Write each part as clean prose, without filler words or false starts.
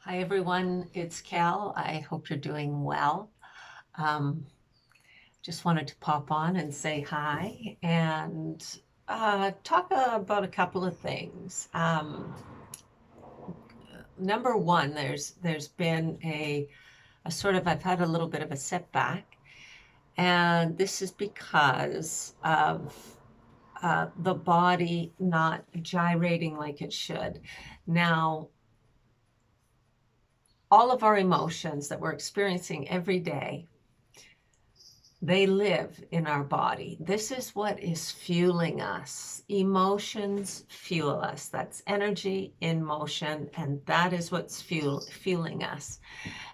Hi everyone, it's Cal. I hope you're doing well. Um, just wanted to pop on and say hi and talk about a couple of things. Number one, there's been a sort of I've had a little bit of a setback, and this is because of the body not gyrating like it should. Now, all of our emotions that we're experiencing every day, they live in our body. This is what is fueling us. Emotions fuel us. That's energy in motion, and that is what's fueling us.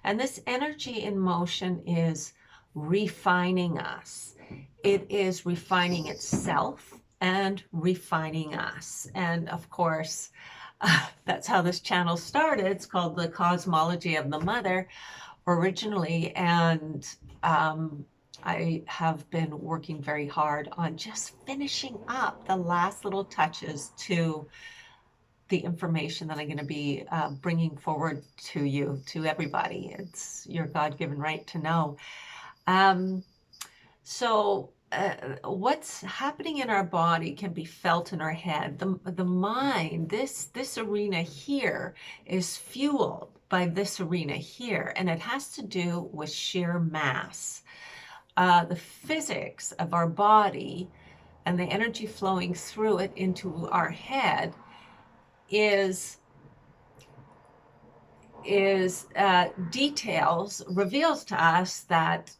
And this energy in motion is refining us. It is refining itself and refining us. And of course, that's how this channel started. It's called The Cosmology of the Mother originally. And I have been working very hard on just finishing up the last little touches to the information that I'm going to be bringing forward to you, to everybody. It's your God-given right to know. Um, what's happening in our body can be felt in our head. The mind, this arena here, is fueled by this arena here, and it has to do with sheer mass. The physics of our body and the energy flowing through it into our head is reveals to us that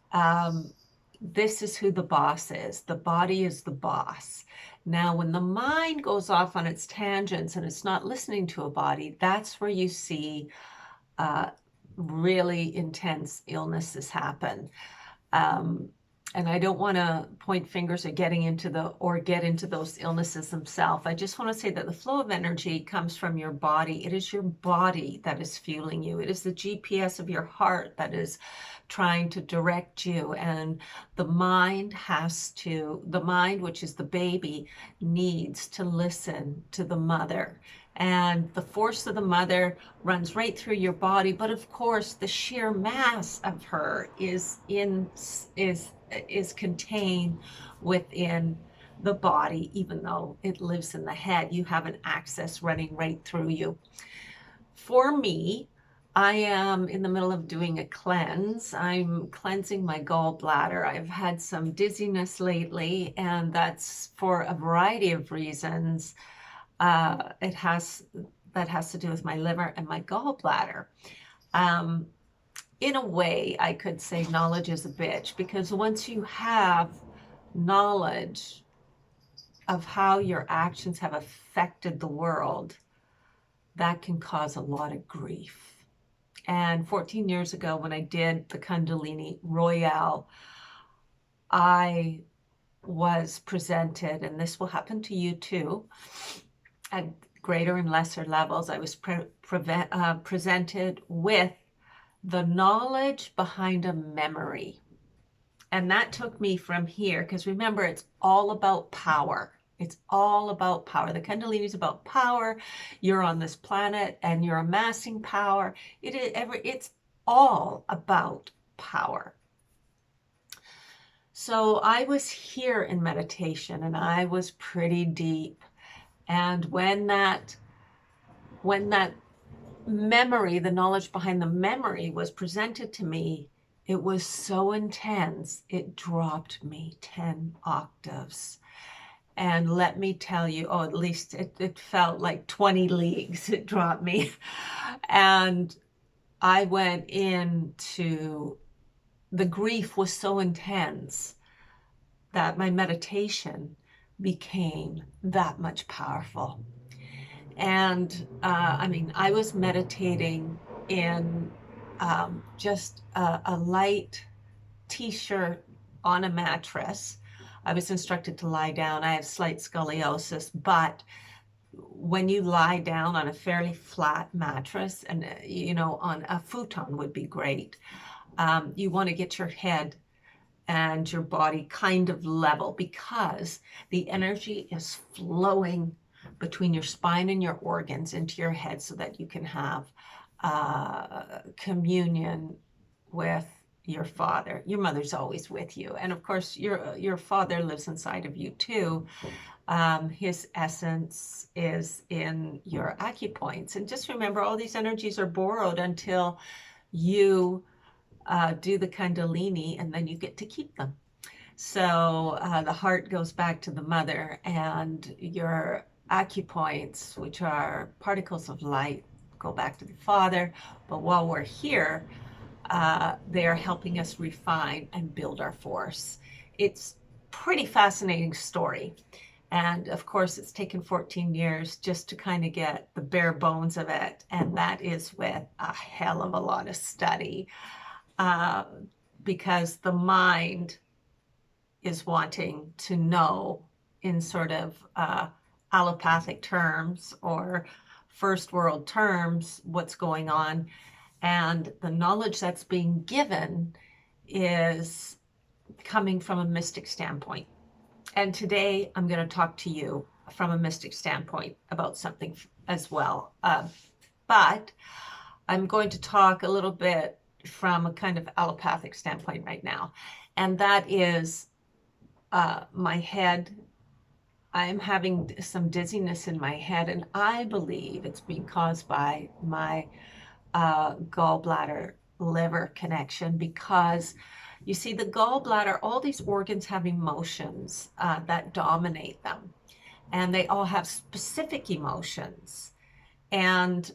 this is who the boss is. The body is the boss. Now, when the mind goes off on its tangents and it's not listening to a body, that's where you see really intense illnesses happen. And I don't want to point fingers or get into those illnesses themselves. I just want to say that the flow of energy comes from your body. It is your body that is fueling you. It is the GPS of your heart that is trying to direct you. And the mind, which is the baby, needs to listen to the mother. And the force of the mother runs right through your body. But of course, the sheer mass of her is contained within the body. Even though it lives in the head, you have an access running right through you. For me, I am in the middle of doing a cleanse. I'm cleansing my gallbladder. I've had some dizziness lately, and that's for a variety of reasons. That has to do with my liver and my gallbladder. In a way, I could say knowledge is a bitch, because once you have knowledge of how your actions have affected the world, that can cause a lot of grief. And 14 years ago, when I did the Kundalini Royale, I was presented, and this will happen to you too, at greater and lesser levels. I was presented with the knowledge behind a memory. And that took me from here, because remember, it's all about power. It's all about power. The Kundalini is about power. You're on this planet and you're amassing power. It's all about power. So I was here in meditation, and I was pretty deep. And when that memory, the knowledge behind the memory, was presented to me, it was so intense, it dropped me 10 octaves. And let me tell you, at least it felt like 20 leagues it dropped me. And I went into, the grief was so intense that my meditation became that much powerful. And I was meditating in just a light t-shirt on a mattress. I was instructed to lie down. I have slight scoliosis, but when you lie down on a fairly flat mattress, and on a futon would be great, you want to get your head and your body kind of level, because the energy is flowing between your spine and your organs into your head, so that you can have communion with your father. Your mother's always with you, and of course your father lives inside of you too. His essence is in your acupoints, and just remember, all these energies are borrowed until you do the Kundalini, and then you get to keep them. So the heart goes back to the mother, and your acupoints, which are particles of light, go back to the father. But while we're here, they are helping us refine and build our force. It's pretty fascinating story. And of course, it's taken 14 years just to kind of get the bare bones of it. And that is with a hell of a lot of study, uh, because the mind is wanting to know in sort of allopathic terms or first world terms what's going on. And the knowledge that's being given is coming from a mystic standpoint. And today I'm going to talk to you from a mystic standpoint about something as well. But I'm going to talk a little bit from a kind of allopathic standpoint right now. And that is my head. I'm having some dizziness in my head, and I believe it's being caused by my gallbladder liver connection, because you see, the gallbladder, all these organs have emotions that dominate them, and they all have specific emotions. And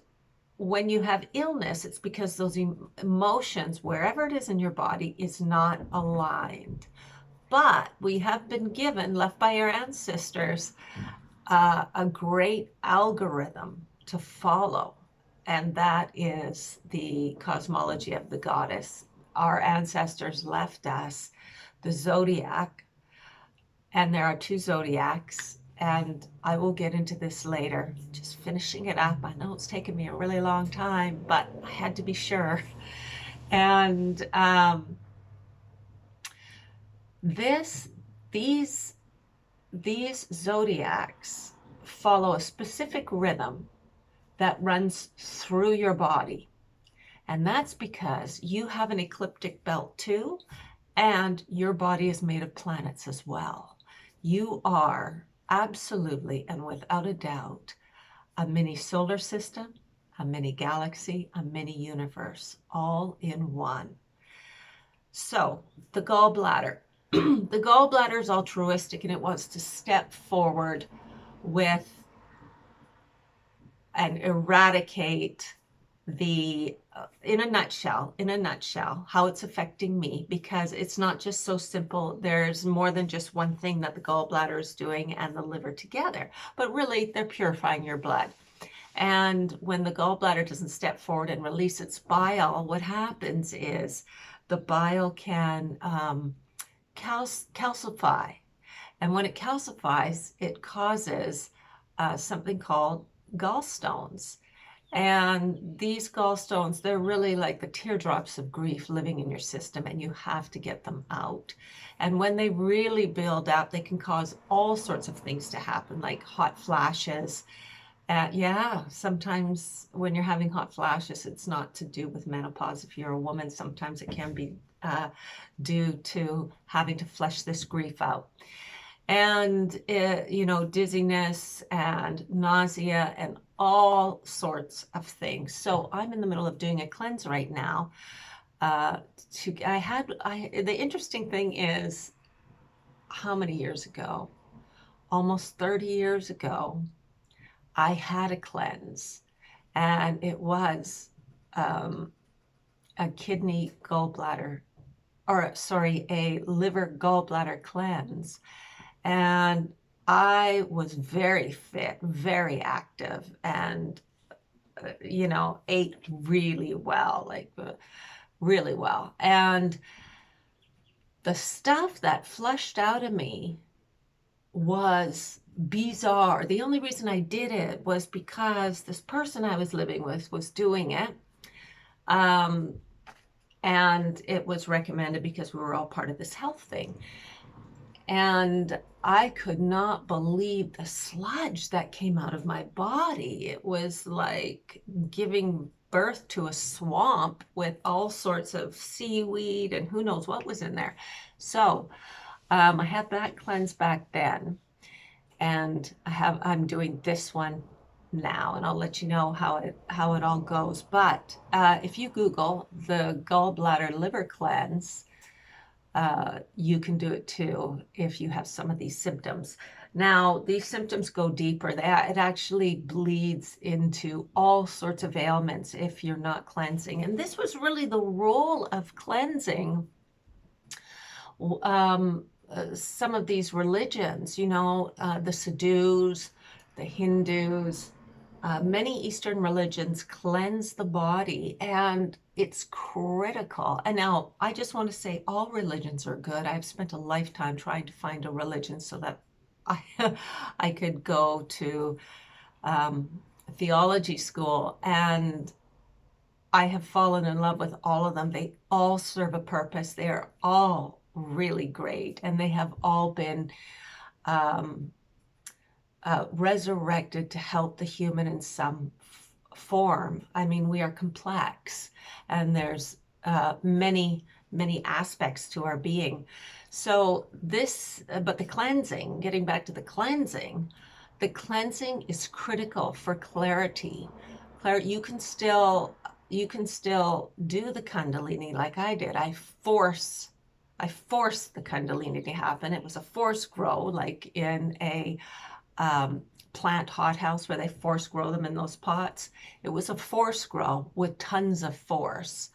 when you have illness, it's because those emotions, wherever it is in your body, is not aligned. But we have been given, left by our ancestors, a great algorithm to follow. And that is the cosmology of the goddess. Our ancestors left us the zodiac, and there are 2 zodiacs. And I will get into this later, just finishing it up. I know it's taken me a really long time, but I had to be sure. And these zodiacs follow a specific rhythm that runs through your body. And that's because you have an ecliptic belt too, and your body is made of planets as well. You are absolutely and without a doubt a mini solar system, a mini galaxy, a mini universe, all in one. So the gallbladder. The gallbladder is altruistic, and it wants to step forward with and eradicate the in a nutshell, how it's affecting me, because it's not just so simple. There's more than just one thing that the gallbladder is doing and the liver together, but really they're purifying your blood. And when the gallbladder doesn't step forward and release its bile, what happens is the bile can calcify. And when it calcifies, it causes something called gallstones. And these gallstones, they're really like the teardrops of grief living in your system, and you have to get them out. And when they really build up, they can cause all sorts of things to happen, like hot flashes. Yeah, sometimes when you're having hot flashes, it's not to do with menopause. If you're a woman, sometimes it can be due to having to flush this grief out. And, dizziness and nausea and all sorts of things. So I'm in the middle of doing a cleanse right now. The interesting thing is, how many years ago? Almost 30 years ago, I had a cleanse, and it was a kidney gallbladder, a liver gallbladder cleanse. And I was very fit, very active, and, ate really well, really well. And the stuff that flushed out of me was bizarre. The only reason I did it was because this person I was living with was doing it. And it was recommended because we were all part of this health thing. And I could not believe the sludge that came out of my body. It was like giving birth to a swamp with all sorts of seaweed and who knows what was in there. So I had that cleanse back then, and I'm doing this one now, and I'll let you know how it all goes. But if you Google the gallbladder liver cleanse, you can do it too if you have some of these symptoms. Now, these symptoms go deeper. It actually bleeds into all sorts of ailments if you're not cleansing. And this was really the role of cleansing some of these religions, the Sadhus, the Hindus, many Eastern religions cleanse the body, and it's critical. And now I just want to say all religions are good. I've spent a lifetime trying to find a religion so that I could go to theology school, and I have fallen in love with all of them. They all serve a purpose. They are all really great, and they have all been resurrected to help the human in some form. I mean, we are complex, and there's many aspects to our being. So but the cleansing, getting back to the cleansing is critical for clarity. You can still do the Kundalini like I did. I forced the Kundalini to happen. It was a force grow, like in a plant hothouse where they force grow them in those pots. It was a force grow with tons of force.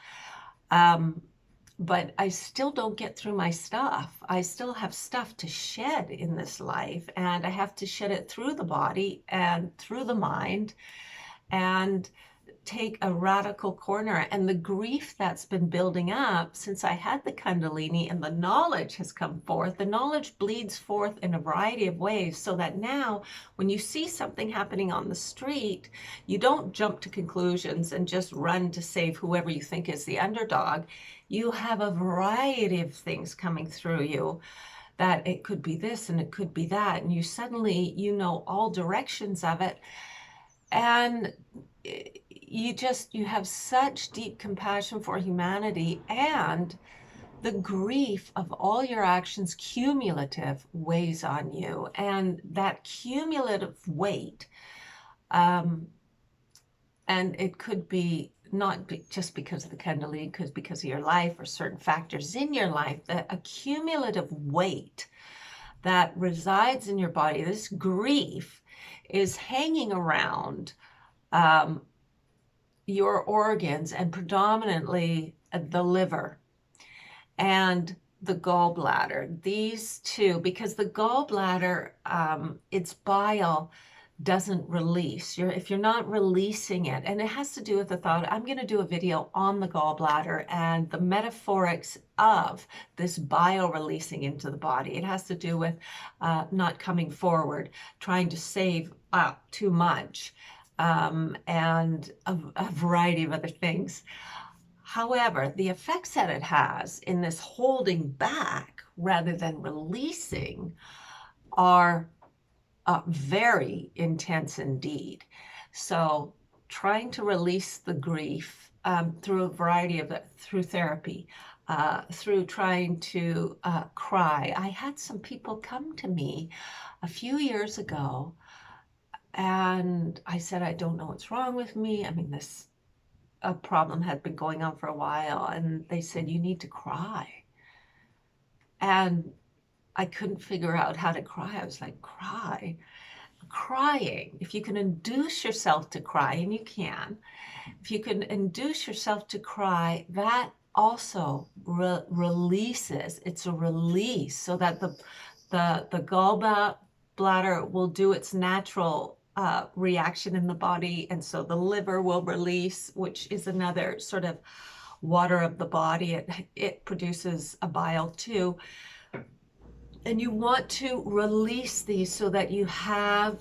But I still don't get through my stuff. I still have stuff to shed in this life, and I have to shed it through the body and through the mind, and take a radical corner. And the grief that's been building up since I had the Kundalini and the knowledge has come forth, the knowledge bleeds forth in a variety of ways, so that now when you see something happening on the street, you don't jump to conclusions and just run to save whoever you think is the underdog. You have a variety of things coming through you, that it could be this and it could be that, and you suddenly know all directions of it. And you have such deep compassion for humanity, and the grief of all your actions cumulative weighs on you. And that cumulative weight, and it could be just because of the Kundalini, because of your life or certain factors in your life, a cumulative weight that resides in your body, this grief is hanging around your organs, and predominantly the liver and the gallbladder. These two, because the gallbladder, its bile doesn't release. If you're not releasing it, and it has to do with the thought, I'm going to do a video on the gallbladder and the metaphorics of this bile releasing into the body. It has to do with not coming forward, trying to save up too much, and a variety of other things. However, the effects that it has in this holding back rather than releasing are very intense indeed. So trying to release the grief through a variety of through therapy, through trying to cry. I had some people come to me a few years ago, and I said, I don't know what's wrong with me. I mean, this problem had been going on for a while, and they said, you need to cry. And I couldn't figure out how to cry. I was like, cry? Crying, if you can induce yourself to cry, and you can, if you can induce yourself to cry, that also releases. It's a release, so that the gallbladder will do its natural reaction in the body, and so the liver will release, which is another sort of water of the body. It produces a bile too. And you want to release these so that you have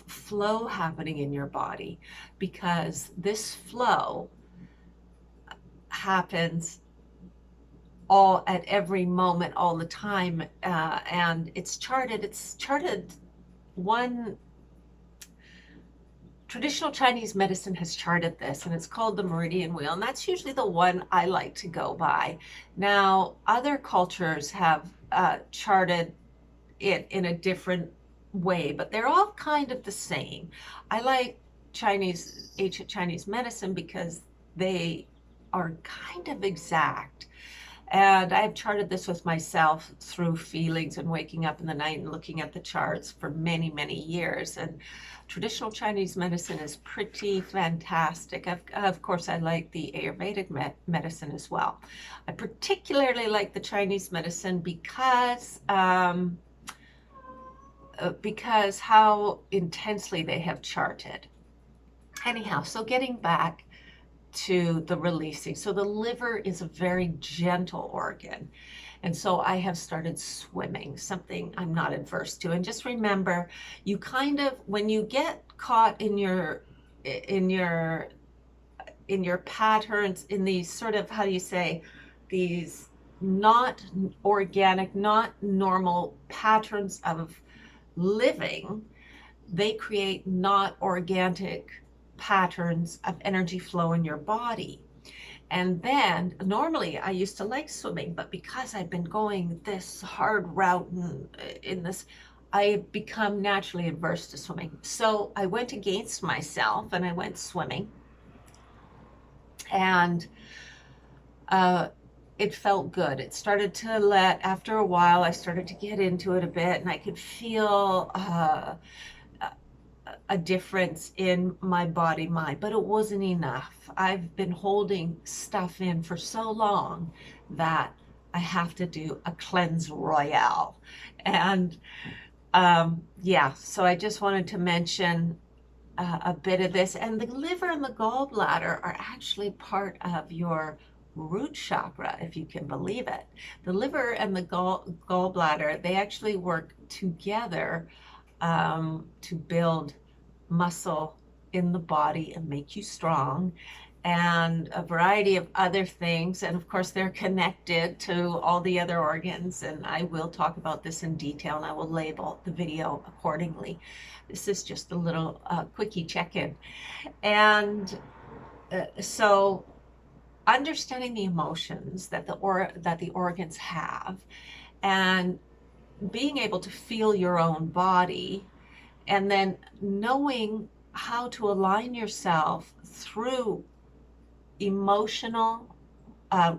flow happening in your body, because this flow happens at every moment, all the time, and it's charted. One traditional Chinese medicine has charted this, and it's called the meridian wheel, and that's usually the one I like to go by. Now, other cultures have charted it in a different way, but they're all kind of the same. I like ancient Chinese medicine because they are kind of exact. And I've charted this with myself through feelings and waking up in the night and looking at the charts for many, many years. And traditional Chinese medicine is pretty fantastic. Of course, I like the Ayurvedic medicine as well. I particularly like the Chinese medicine because how intensely they have charted. Anyhow, so getting back to the releasing. So the liver is a very gentle organ. And so I have started swimming, something I'm not adverse to. And just remember, you kind of, when you get caught in your patterns, in these sort of, how do you say, these not organic, not normal patterns of living, they create not organic patterns of energy flow in your body. And then normally I used to like swimming, but because I've been going this hard route in this, I become naturally adverse to swimming. So I went against myself and I went swimming. And it felt good. It started to after a while, I started to get into it a bit, and I could feel a difference in my body, mind, but it wasn't enough. I've been holding stuff in for so long that I have to do a cleanse royale. And yeah, so I just wanted to mention a bit of this. And the liver and the gallbladder are actually part of your root chakra, if you can believe it. The liver and the gallbladder, they actually work together to build muscle in the body and make you strong, and a variety of other things. And of course, they're connected to all the other organs. And I will talk about this in detail, and I will label the video accordingly. This is just a little quickie check-in. And so understanding the emotions that the organs have, and being able to feel your own body, and then knowing how to align yourself through emotional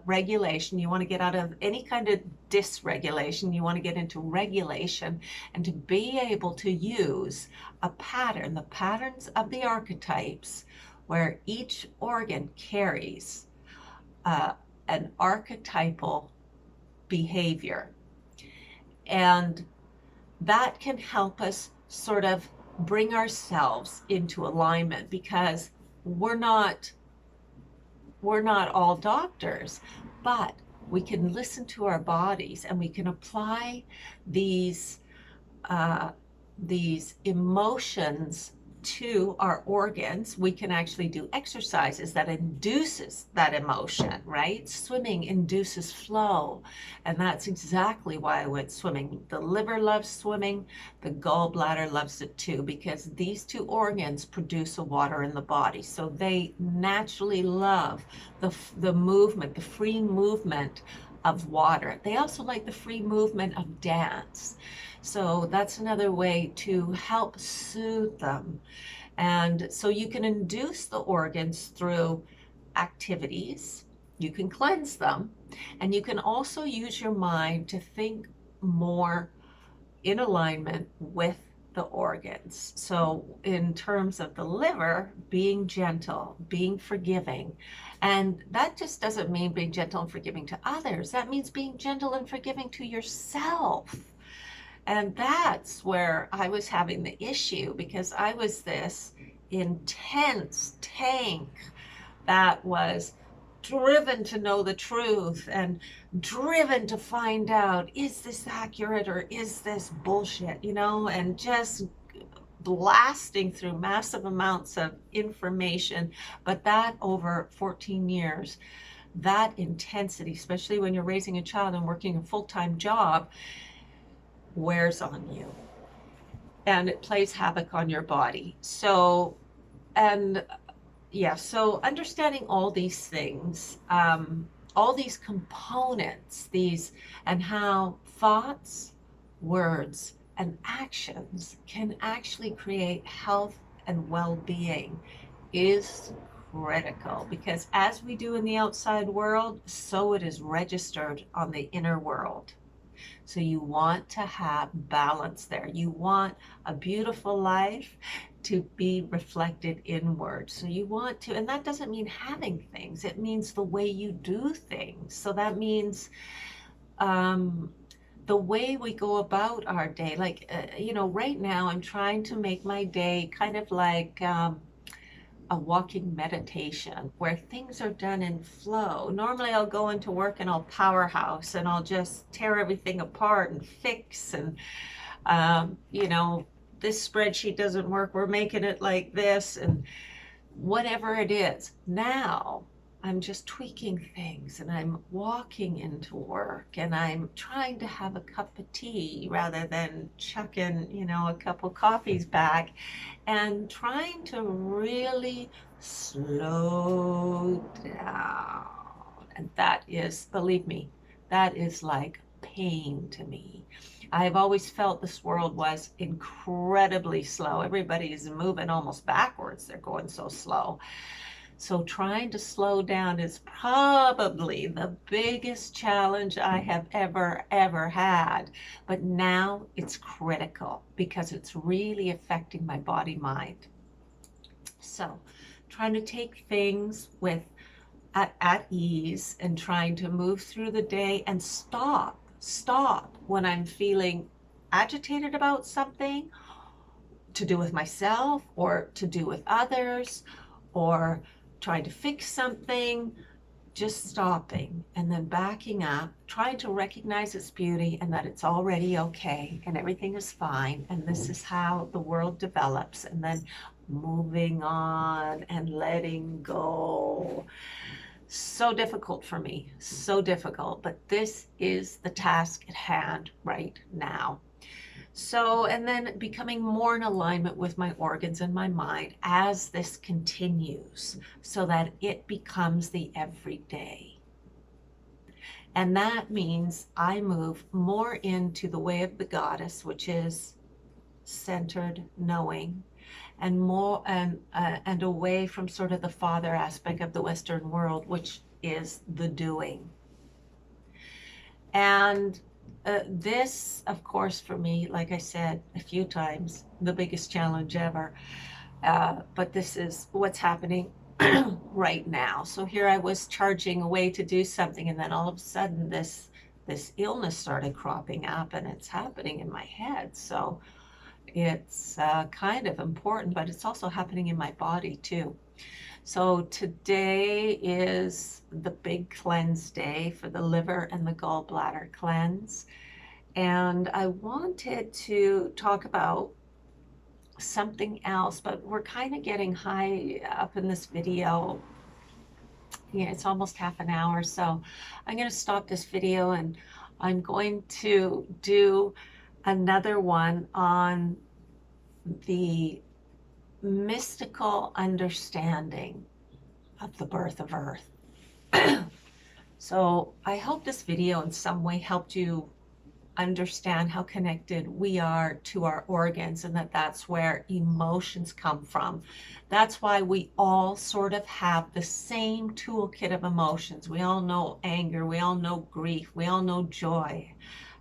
regulation. You want to get out of any kind of dysregulation. You want to get into regulation, and to be able to use a pattern, the patterns of the archetypes, where each organ carries an archetypal behavior. And that can help us sort of bring ourselves into alignment, because we're not all doctors, but we can listen to our bodies, and we can apply these emotions to our organs. We can actually do exercises that induces that emotion, right? Swimming induces flow, and that's exactly why I went swimming. The liver loves swimming, the gallbladder loves it too, because these two organs produce the water in the body, so they naturally love the movement, the free movement of water. They also like the free movement of dance. So that's another way to help soothe them. And so you can induce the organs through activities, you can cleanse them, and you can also use your mind to think more in alignment with the organs. So in terms of the liver, being gentle, being forgiving, and that just doesn't mean being gentle and forgiving to others. That means being gentle and forgiving to yourself. And that's where I was having the issue, because I was this intense tank that was driven to know the truth and driven to find out, is this accurate or is this bullshit, and just blasting through massive amounts of information. But that over 14 years, that intensity, especially when you're raising a child and working a full-time job, wears on you, and it plays havoc on your body. So and yeah, so understanding all these things, all these components, these, and how thoughts, words, and actions can actually create health and well-being is critical, because as we do in the outside world, so it is registered on the inner world. So you want to have balance there. You want a beautiful life to be reflected inward. So you want to, and that doesn't mean having things, it means the way you do things. So that means the way we go about our day. Like, right now I'm trying to make my day kind of like a walking meditation where things are done in flow. Normally I'll go into work and I'll powerhouse and I'll just tear everything apart and fix and, this spreadsheet doesn't work, we're making it like this, and whatever it is. Now I'm just tweaking things and I'm walking into work and I'm trying to have a cup of tea rather than chucking, a couple coffees back, and trying to really slow down. And that is, believe me, that is like pain to me. I've always felt this world was incredibly slow. Everybody is moving almost backwards. They're going so slow. So trying to slow down is probably the biggest challenge I have ever had. But now it's critical because it's really affecting my body mind. So trying to take things at ease and trying to move through the day and stop when I'm feeling agitated about something to do with myself or to do with others, or trying to fix something, just stopping and then backing up, trying to recognize its beauty and that it's already okay and everything is fine and this is how the world develops, and then moving on and letting go. So difficult for me, so difficult, but this is the task at hand right now. So, and then becoming more in alignment with my organs and my mind as this continues so that it becomes the everyday. And that means I move more into the way of the goddess, which is centered knowing, and more and away from sort of the father aspect of the Western world, which is the doing. And this, of course, for me, like I said a few times, the biggest challenge ever. But this is what's happening right now. So here I was charging away to do something, and then all of a sudden this illness started cropping up, and it's happening in my head. So it's kind of important, but it's also happening in my body too. So today is the big cleanse day for the liver and the gallbladder cleanse. And I wanted to talk about something else, but we're kind of getting high up in this video. Yeah, it's almost half an hour. So I'm going to stop this video and I'm going to do another one on the mystical understanding of the birth of Earth. So I hope this video in some way helped you understand how connected we are to our organs, and that's where emotions come from. That's why we all sort of have the same toolkit of emotions. We all know anger, we all know grief, we all know joy,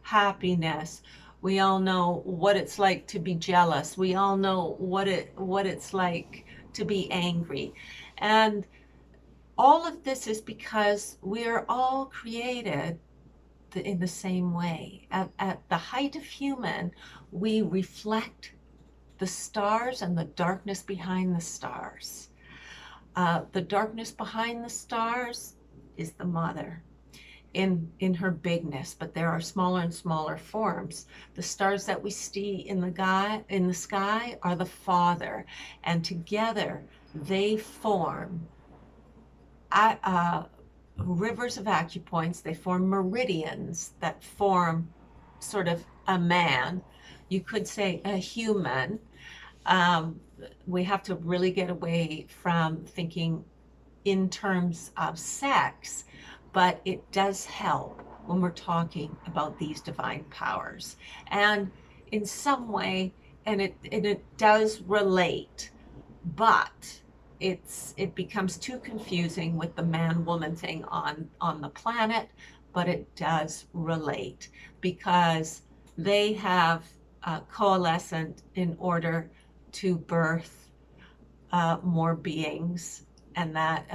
happiness. We all know what it's like to be jealous. We all know what it's like to be angry. And all of this is because we're all created in the same way. At the height of human, we reflect the stars and the darkness behind the stars. The darkness behind the stars is the mother in her bigness, but there are smaller and smaller forms. The stars that we see in the sky are the father, and together they form rivers of acupoints. They form meridians that form sort of a man. You could say a human. Um, we have to really get away from thinking in terms of sex, but it does help when we're talking about these divine powers. And in some way, and it does relate, but it becomes too confusing with the man woman thing on the planet, but it does relate because they have coalesced in order to birth more beings, and that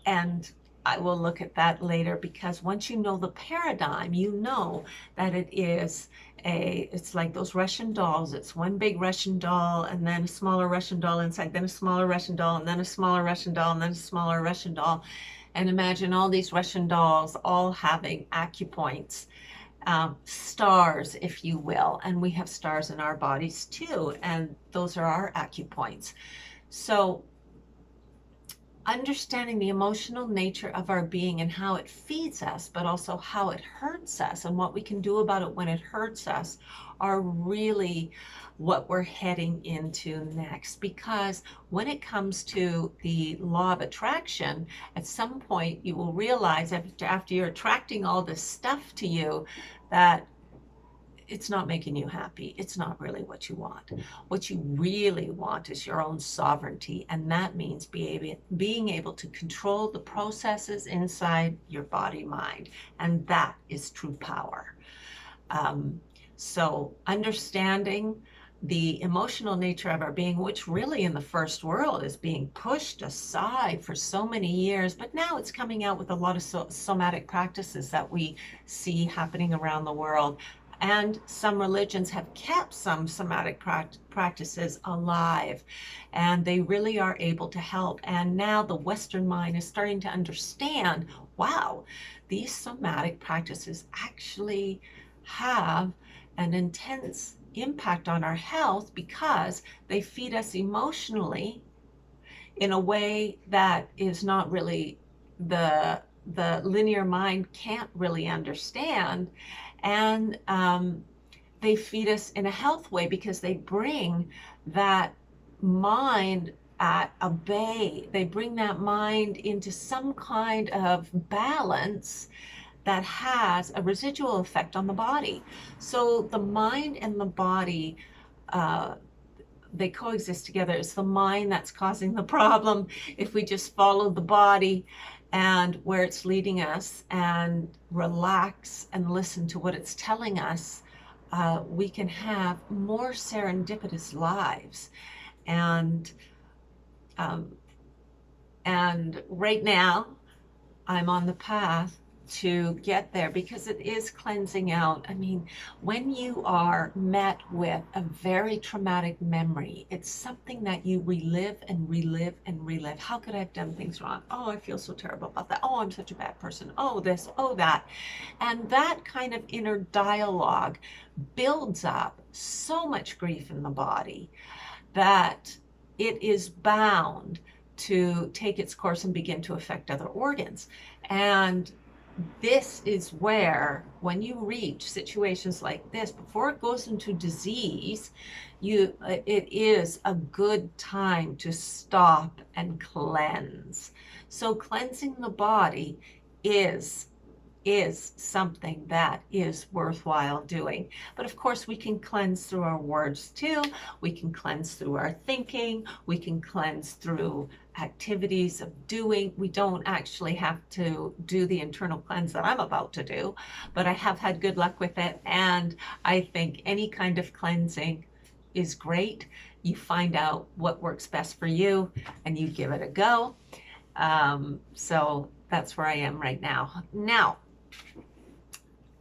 and I will look at that later, because once you know the paradigm, you know that it's like those Russian dolls. It's one big Russian doll, and then a smaller Russian doll inside, then a smaller Russian doll, and then a smaller Russian doll, and then a smaller Russian doll. And imagine all these Russian dolls all having acupoints, stars, if you will. And we have stars in our bodies too, and those are our acupoints. So understanding the emotional nature of our being and how it feeds us, but also how it hurts us and what we can do about it when it hurts us, are really what we're heading into next. Because when it comes to the law of attraction, at some point you will realize after you're attracting all this stuff to you that it's not making you happy. It's not really what you want. What you really want is your own sovereignty, and that means being able to control the processes inside your body mind, and that is true power. So understanding the emotional nature of our being, which really in the first world is being pushed aside for so many years, but now it's coming out with a lot of somatic practices that we see happening around the world. And some religions have kept some somatic practices alive, and they really are able to help. And now the Western mind is starting to understand, wow, these somatic practices actually have an intense impact on our health, because they feed us emotionally in a way that is not really the linear mind can't really understand. And they feed us in a health way because they bring that mind at a bay. They bring that mind into some kind of balance that has a residual effect on the body. So the mind and the body, they coexist together. It's the mind that's causing the problem. If we just follow the body and where it's leading us and relax and listen to what it's telling us, we can have more serendipitous lives. And right now, I'm on the path to get there, because it is cleansing out. I mean, when you are met with a very traumatic memory, it's something that you relive and relive and relive. How could I have done things wrong? Oh, I feel so terrible about that. Oh, I'm such a bad person. Oh, this, oh, that. And that kind of inner dialogue builds up so much grief in the body that it is bound to take its course and begin to affect other organs. And this is where, when you reach situations like this, before it goes into disease, it is a good time to stop and cleanse. So cleansing the body is something that is worthwhile doing. But of course, we can cleanse through our words too. We can cleanse through our thinking. We can cleanse through activities of doing. We don't actually have to do the internal cleanse that I'm about to do, but I have had good luck with it. And I think any kind of cleansing is great. You find out what works best for you and you give it a go. So that's where I am right now. Now,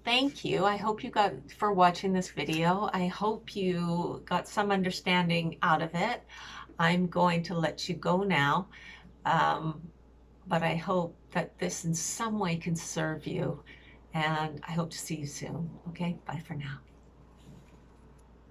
thank you. I hope you got for watching this video. I hope you got some understanding out of it. I'm going to let you go now, but I hope that this in some way can serve you, and I hope to see you soon. Okay, bye for now.